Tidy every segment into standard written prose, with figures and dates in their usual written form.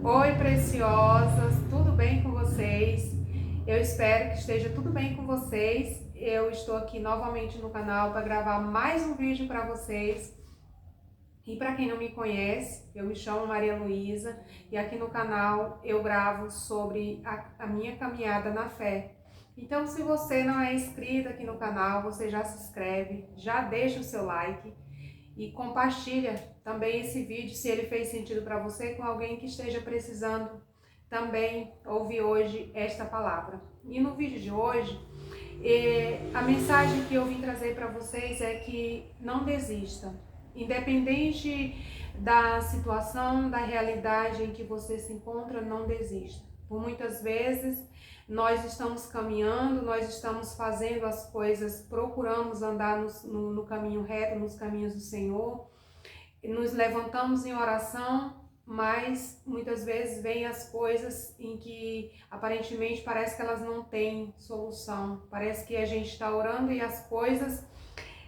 Oi, preciosas, tudo bem com vocês? Eu espero que esteja tudo bem com vocês. Eu estou aqui novamente no canal para gravar mais um vídeo para vocês. E para quem não me conhece, eu me chamo Maria Luísa e aqui no canal eu gravo sobre a minha caminhada na fé. Então, se você não é inscrito aqui no canal, você já se inscreve, já deixa o seu like e compartilha também esse vídeo, se ele fez sentido para você, com alguém que esteja precisando também ouvir hoje esta palavra. E no vídeo de hoje, a mensagem que eu vim trazer para vocês é que não desista. Independente da situação, da realidade em que você se encontra, não desista. Por muitas vezes nós estamos caminhando, nós estamos fazendo as coisas, procuramos andar no caminho reto, nos caminhos do Senhor, nos levantamos em oração, mas muitas vezes vem as coisas em que aparentemente parece que elas não têm solução, parece que a gente está orando e as coisas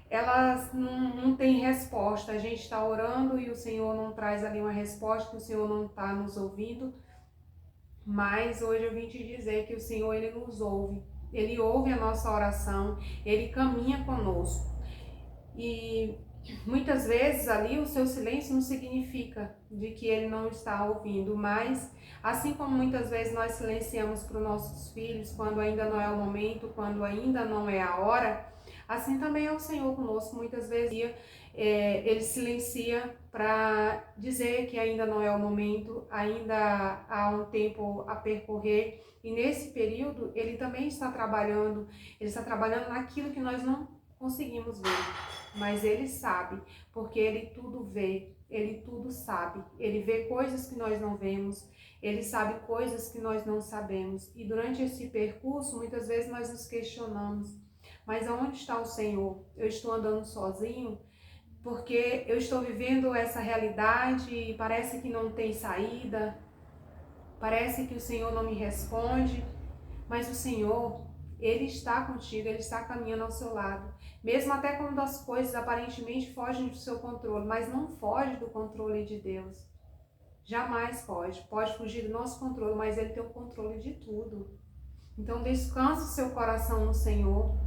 elas não têm resposta, a gente está orando e o Senhor não traz ali uma resposta, o Senhor não está nos ouvindo. Mas hoje eu vim te dizer que o Senhor, Ele nos ouve. Ele ouve a nossa oração, Ele caminha conosco. E muitas vezes ali o seu silêncio não significa de que Ele não está ouvindo, mas assim como muitas vezes nós silenciamos para os nossos filhos quando ainda não é o momento, quando ainda não é a hora, assim também é o Senhor conosco. Muitas vezes Ele silencia para dizer que ainda não é o momento, ainda há um tempo a percorrer. E nesse período Ele também está trabalhando, Ele está trabalhando naquilo que nós não conseguimos ver. Mas Ele sabe, porque Ele tudo vê, Ele tudo sabe. Ele vê coisas que nós não vemos, Ele sabe coisas que nós não sabemos. E durante esse percurso, muitas vezes nós nos questionamos, mas aonde está o Senhor? Eu estou andando sozinho? Porque eu estou vivendo essa realidade e parece que não tem saída, parece que o Senhor não me responde, mas o Senhor, Ele está contigo, Ele está caminhando ao seu lado. Mesmo até quando as coisas aparentemente fogem do seu controle, mas não foge do controle de Deus. Jamais foge. Pode fugir do nosso controle, mas Ele tem o controle de tudo. Então descansa o seu coração no Senhor,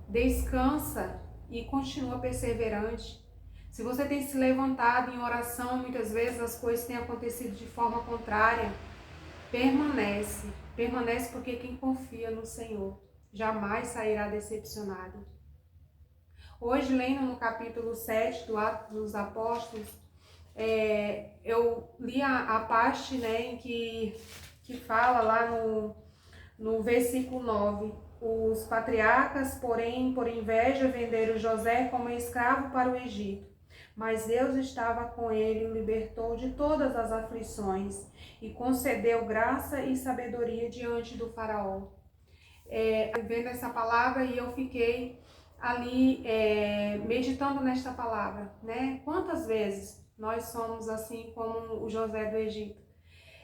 descansa e continua perseverante. Se você tem se levantado em oração, muitas vezes as coisas têm acontecido de forma contrária, permanece. Permanece porque quem confia no Senhor jamais sairá decepcionado. Hoje, lendo no capítulo 7 do Atos dos Apóstolos, eu li a parte, né, em que fala lá no versículo 9: os patriarcas, porém, por inveja, venderam José como escravo para o Egito. Mas Deus estava com ele, o libertou de todas as aflições e concedeu graça e sabedoria diante do faraó. Vendo essa palavra e eu fiquei ali meditando nesta palavra, né? Quantas vezes nós somos assim como o José do Egito?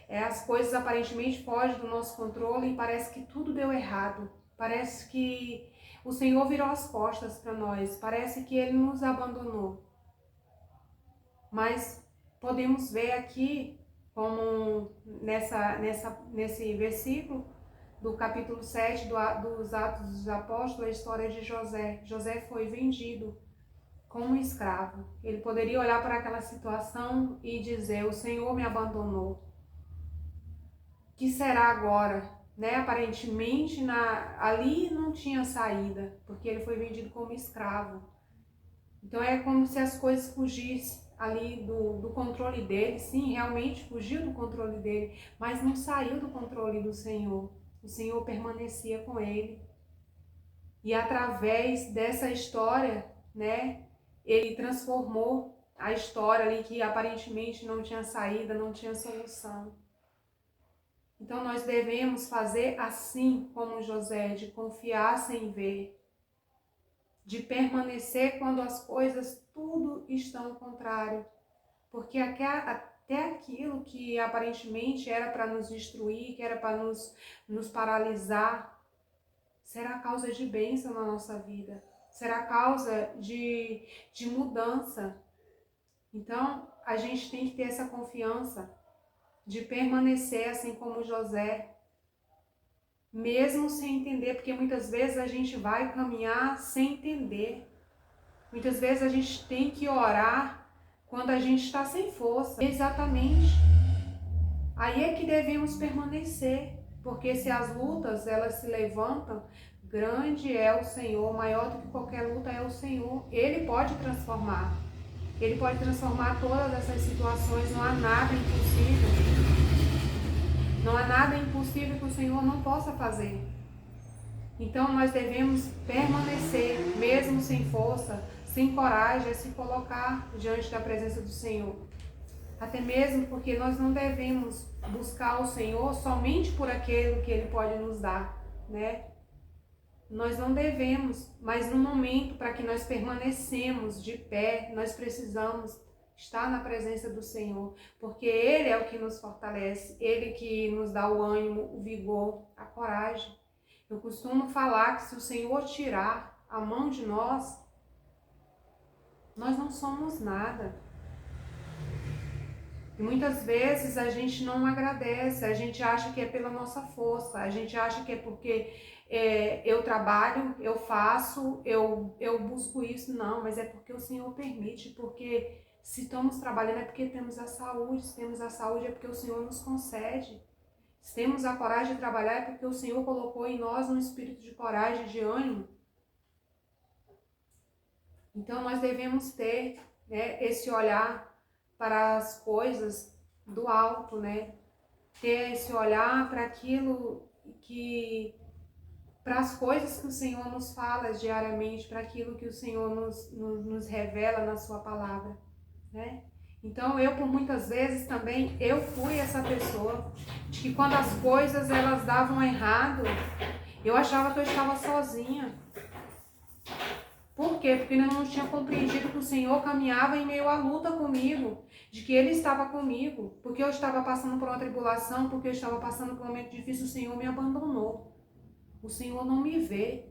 As coisas aparentemente fogem do nosso controle e parece que tudo deu errado. Parece que o Senhor virou as costas para nós, parece que Ele nos abandonou. Mas podemos ver aqui, como nesse versículo do capítulo 7 dos Atos dos Apóstolos, a história de José. José foi vendido como escravo. Ele poderia olhar para aquela situação e dizer: o Senhor me abandonou. O que será agora? Né? Aparentemente ali não tinha saída, porque ele foi vendido como escravo. Então é como se as coisas fugissem ali do controle dele. Sim, realmente fugiu do controle dele, mas não saiu do controle do Senhor. O Senhor permanecia com ele. E através dessa história, né, ele transformou a história ali que aparentemente não tinha saída, não tinha solução. Então nós devemos fazer assim como José, de confiar sem ver, de permanecer quando as coisas tudo estão ao contrário, porque até aquilo que aparentemente era para nos destruir, que era para nos paralisar, será causa de bênção na nossa vida, será causa de mudança. Então a gente tem que ter essa confiança de permanecer assim como José, mesmo sem entender, porque muitas vezes a gente vai caminhar sem entender. Muitas vezes a gente tem que orar quando a gente está sem força. Exatamente. Aí é que devemos permanecer, porque se as lutas elas se levantam, grande é o Senhor, maior do que qualquer luta é o Senhor. Ele pode transformar. Ele pode transformar todas essas situações, não há nada impossível. Não há nada impossível que o Senhor não possa fazer. Então nós devemos permanecer, mesmo sem força, sem coragem, a se colocar diante da presença do Senhor. Até mesmo porque nós não devemos buscar o Senhor somente por aquilo que Ele pode nos dar, né? Nós não devemos, mas no momento para que nós permanecemos de pé, nós precisamos estar na presença do Senhor, porque Ele é o que nos fortalece, Ele que nos dá o ânimo, o vigor, a coragem. Eu costumo falar que se o Senhor tirar a mão de nós, nós não somos nada. E muitas vezes a gente não agradece, a gente acha que é pela nossa força, a gente acha que é porque eu trabalho, eu faço, eu busco isso. Não, mas é porque o Senhor permite, porque se estamos trabalhando é porque temos a saúde, se temos a saúde é porque o Senhor nos concede. Se temos a coragem de trabalhar é porque o Senhor colocou em nós um espírito de coragem, de ânimo. Então nós devemos ter, né, esse olhar para as coisas do alto, né? Ter esse olhar para aquilo para as coisas que o Senhor nos fala diariamente, para aquilo que o Senhor nos revela na sua palavra, né? Então eu, por muitas vezes também, eu fui essa pessoa de que quando as coisas elas davam errado, eu achava que eu estava sozinha. Por quê? Porque eu não tinha compreendido que o Senhor caminhava em meio à luta comigo, de que Ele estava comigo, porque eu estava passando por uma tribulação, porque eu estava passando por um momento difícil, o Senhor me abandonou. O Senhor não me vê.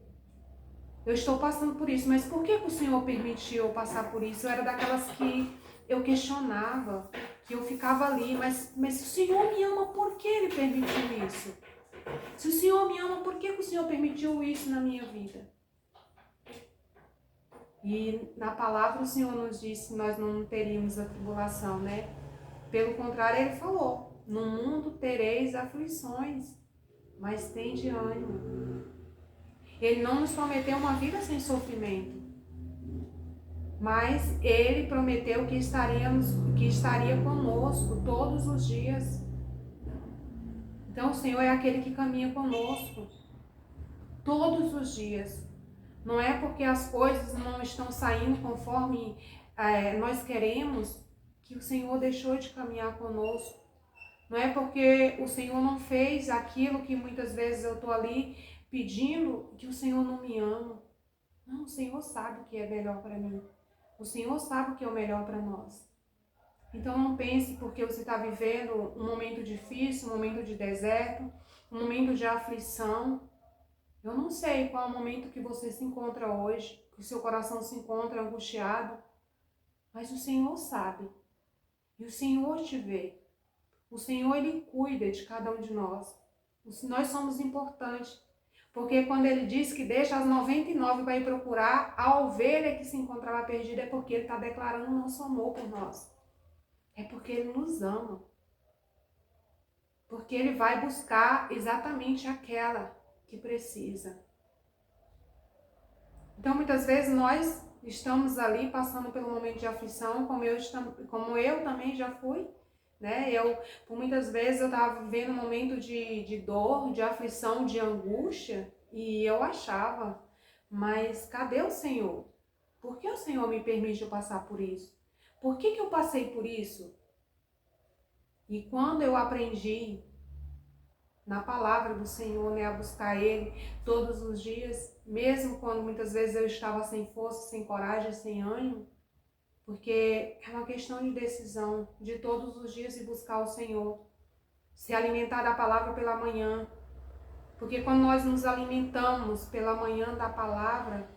Eu estou passando por isso, mas por que o Senhor permitiu eu passar por isso? Eu era daquelas que eu questionava, que eu ficava ali, mas se o Senhor me ama, por que Ele permitiu isso? Se o Senhor me ama, por que o Senhor permitiu isso na minha vida? E na palavra o Senhor nos disse que nós não teríamos a tribulação, né? Pelo contrário, Ele falou, no mundo tereis aflições, mas tende ânimo. Ele não nos prometeu uma vida sem sofrimento, mas Ele prometeu que estaria conosco todos os dias. Então o Senhor é aquele que caminha conosco todos os dias. Não é porque as coisas não estão saindo conforme nós queremos que o Senhor deixou de caminhar conosco. Não é porque o Senhor não fez aquilo que muitas vezes eu estou ali pedindo que o Senhor não me ama. Não, o Senhor sabe o que é melhor para mim. O Senhor sabe o que é o melhor para nós. Então não pense porque você está vivendo um momento difícil, um momento de deserto, um momento de aflição. Eu não sei qual é o momento que você se encontra hoje, que o seu coração se encontra angustiado, mas o Senhor sabe. E o Senhor te vê. O Senhor, Ele cuida de cada um de nós. Nós somos importantes. Porque quando Ele diz que deixa as 99 para ir procurar a ovelha que se encontrava perdida, é porque Ele está declarando o nosso amor por nós. É porque Ele nos ama. Porque Ele vai buscar exatamente aquela que precisa. Então, muitas vezes nós estamos ali passando pelo momento de aflição, como eu também já fui, né? Por muitas vezes eu estava vivendo um momento de dor, de aflição, de angústia, e eu achava, mas cadê o Senhor? Por que o Senhor me permite eu passar por isso? Por que eu passei por isso? E quando eu aprendi na palavra do Senhor, né, a buscar Ele todos os dias, mesmo quando muitas vezes eu estava sem força, sem coragem, sem ânimo, porque é uma questão de decisão, de todos os dias ir buscar o Senhor, se alimentar da palavra pela manhã, porque quando nós nos alimentamos pela manhã da palavra,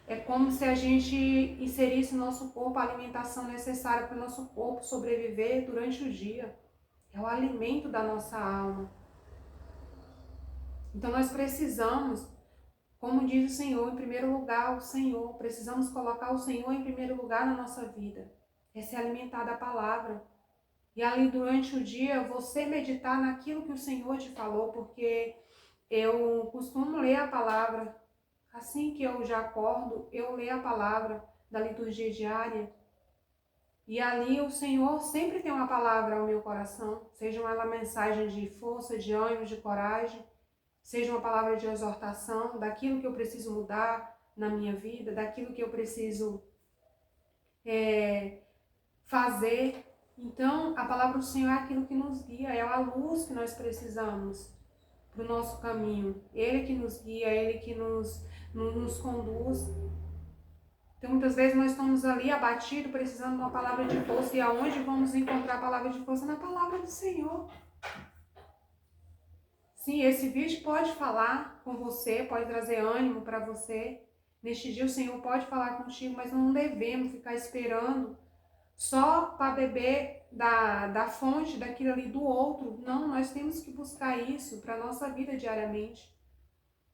é como se a gente inserisse no nosso corpo a alimentação necessária para o nosso corpo sobreviver durante o dia. é o alimento da nossa alma. Então nós precisamos, como diz o Senhor, em primeiro lugar o Senhor, precisamos colocar o Senhor em primeiro lugar na nossa vida, é se alimentar da palavra. E ali durante o dia você meditar naquilo que o Senhor te falou, porque eu costumo ler a palavra, assim que eu já acordo, eu leio a palavra da liturgia diária. E ali o Senhor sempre tem uma palavra ao meu coração, seja ela mensagem de força, de ânimo, de coragem, seja uma palavra de exortação, daquilo que eu preciso mudar na minha vida, daquilo que eu preciso fazer. Então, a palavra do Senhor é aquilo que nos guia, é a luz que nós precisamos para o nosso caminho. Ele que nos guia, Ele que nos conduz. Então, muitas vezes nós estamos ali abatidos, precisando de uma palavra de força. E aonde vamos encontrar a palavra de força? Na palavra do Senhor. Sim, esse vídeo pode falar com você, pode trazer ânimo para você. Neste dia o Senhor pode falar contigo, mas não devemos ficar esperando só para beber da fonte daquilo ali do outro. Não, nós temos que buscar isso para a nossa vida diariamente.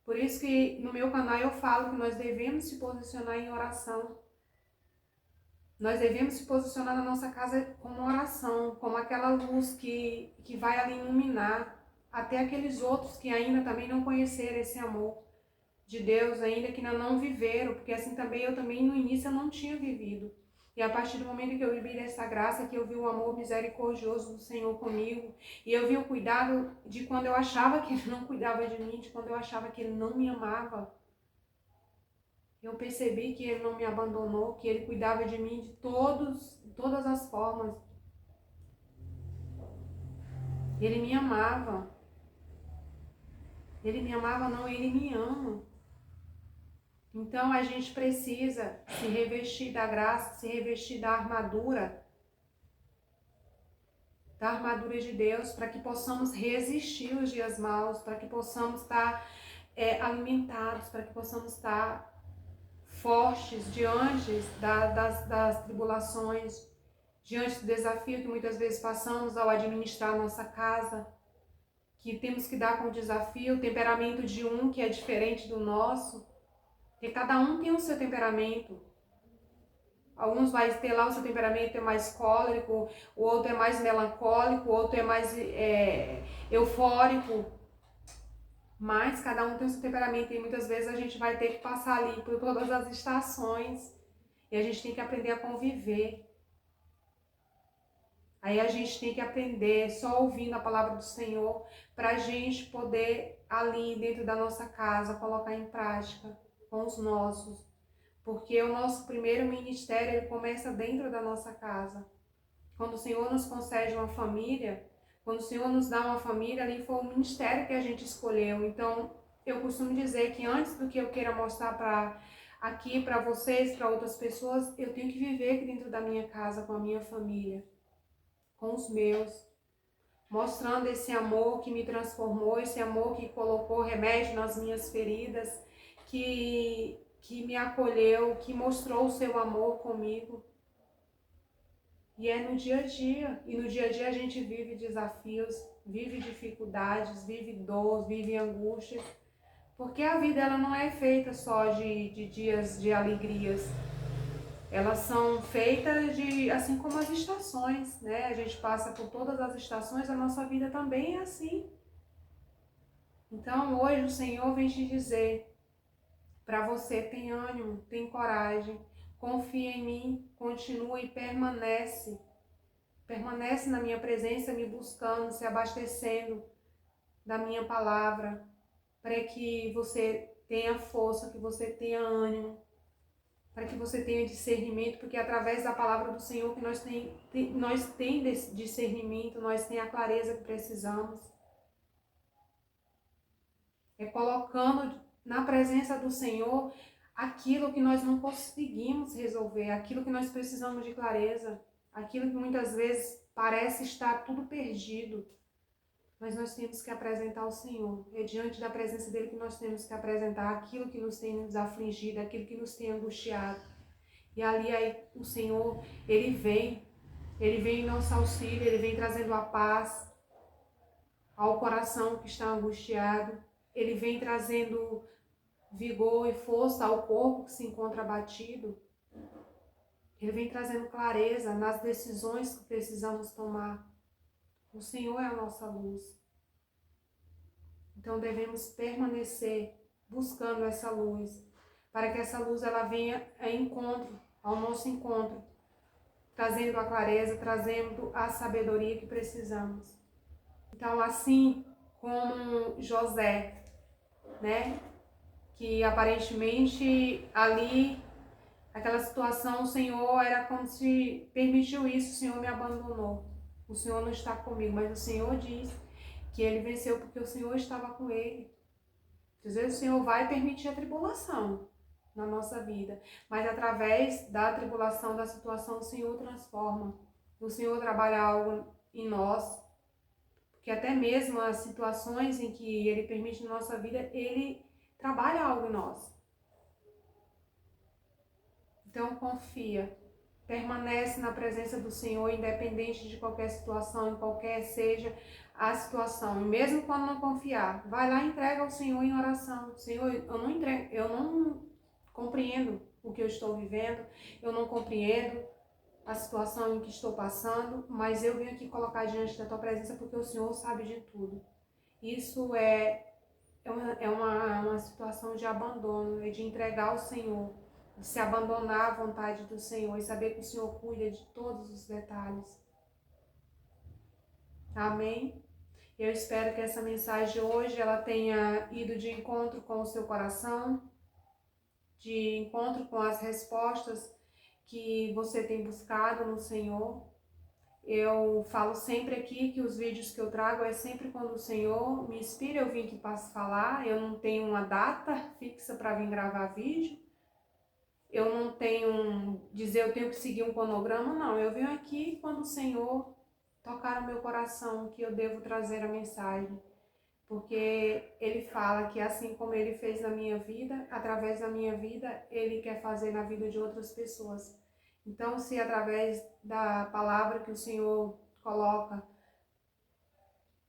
Por isso que no meu canal eu falo que nós devemos se posicionar em oração. Nós devemos se posicionar na nossa casa como oração, como aquela luz que vai ali iluminar até aqueles outros que ainda também não conheceram esse amor de Deus, ainda que ainda não viveram, porque assim também eu também no início eu não tinha vivido. E a partir do momento que eu vivi dessa graça, que eu vi o amor misericordioso do Senhor comigo, e eu vi o cuidado de quando eu achava que Ele não cuidava de mim, de quando eu achava que Ele não me amava, eu percebi que Ele não me abandonou, que Ele cuidava de mim de todas as formas. Ele me amava. Ele me amava não, Ele me ama. Então a gente precisa se revestir da graça, se revestir da armadura de Deus, para que possamos resistir os dias maus, para que possamos estar alimentados, para que possamos estar fortes diante das tribulações, diante do desafio que muitas vezes passamos ao administrar a nossa casa, que temos que dar com o desafio, o temperamento de um que é diferente do nosso, porque cada um tem o seu temperamento. Alguns vai ter lá o seu temperamento é mais cólerico, o outro é mais melancólico, o outro é mais eufórico. Mas cada um tem o seu temperamento e muitas vezes a gente vai ter que passar ali por todas as estações e a gente tem que aprender a conviver. Aí a gente tem que aprender só ouvindo a palavra do Senhor para a gente poder ali dentro da nossa casa colocar em prática com os nossos. Porque o nosso primeiro ministério ele começa dentro da nossa casa. Quando o Senhor nos concede uma família, quando o Senhor nos dá uma família, ali foi o ministério que a gente escolheu. Então, eu costumo dizer que antes do que eu queira mostrar para vocês, para outras pessoas, eu tenho que viver aqui dentro da minha casa, com a minha família, com os meus, mostrando esse amor que me transformou, esse amor que colocou remédio nas minhas feridas, que me acolheu, que mostrou o seu amor comigo. E é no dia a dia. E no dia a dia a gente vive desafios, vive dificuldades, vive dor, vive angústias. Porque a vida ela não é feita só de dias de alegrias. Elas são feitas assim como as estações, né? A gente passa por todas as estações, a nossa vida também é assim. Então hoje o Senhor vem te dizer para você, tem ânimo, tem coragem, confia em mim, continua e permanece. Permanece na minha presença, me buscando, se abastecendo da minha palavra, para que você tenha força, que você tenha ânimo, para que você tenha discernimento, porque através da palavra do Senhor que nós temos discernimento, nós temos a clareza que precisamos. É colocando na presença do Senhor aquilo que nós não conseguimos resolver, aquilo que nós precisamos de clareza, aquilo que muitas vezes parece estar tudo perdido, mas nós temos que apresentar ao Senhor. É diante da presença dele que nós temos que apresentar aquilo que nos tem nos afligido, aquilo que nos tem angustiado. E ali aí, o Senhor, ele vem Ele vem em nosso auxílio, Ele vem trazendo a paz ao coração que está angustiado. Ele vem trazendo vigor e força ao corpo que se encontra abatido. Ele vem trazendo clareza nas decisões que precisamos tomar. O Senhor é a nossa luz. Então devemos permanecer buscando essa luz, para que essa luz ela venha ao nosso encontro, trazendo a clareza, trazendo a sabedoria que precisamos. Então, assim como José, né, que aparentemente ali, aquela situação, o Senhor era como se permitiu isso, o Senhor me abandonou, o Senhor não está comigo, mas o Senhor diz que ele venceu porque o Senhor estava com ele. Às vezes o Senhor vai permitir a tribulação na nossa vida, mas através da tribulação, da situação, o Senhor transforma. O Senhor trabalha algo em nós, porque até mesmo as situações em que Ele permite na nossa vida, Ele trabalha algo em nós. Então confia, permanece na presença do Senhor, independente de qualquer situação, em qualquer seja a situação. E mesmo quando não confiar, vai lá e entrega ao Senhor em oração. Senhor, eu não compreendo o que eu estou vivendo, eu não compreendo a situação em que estou passando, mas eu vim aqui colocar diante da tua presença porque o Senhor sabe de tudo. Isso é uma situação de abandono, é de entregar ao Senhor, de se abandonar à vontade do Senhor e saber que o Senhor cuida de todos os detalhes. Amém? Eu espero que essa mensagem hoje ela tenha ido de encontro com o seu coração, de encontro com as respostas que você tem buscado no Senhor. Eu falo sempre aqui que os vídeos que eu trago é sempre quando o Senhor me inspira, eu vim aqui para falar. Eu não tenho uma data fixa para vir gravar vídeo. Eu não tenho eu tenho que seguir um cronograma, não. Eu venho aqui quando o Senhor tocar no meu coração que eu devo trazer a mensagem. Porque Ele fala que assim como Ele fez na minha vida, através da minha vida, Ele quer fazer na vida de outras pessoas. Então, se através da palavra que o Senhor coloca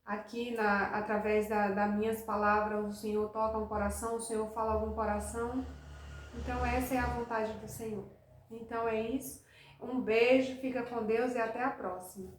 aqui, através das minhas palavras, o Senhor toca um coração, o Senhor fala algum coração, então essa é a vontade do Senhor. Então é isso. Um beijo, fica com Deus e até a próxima.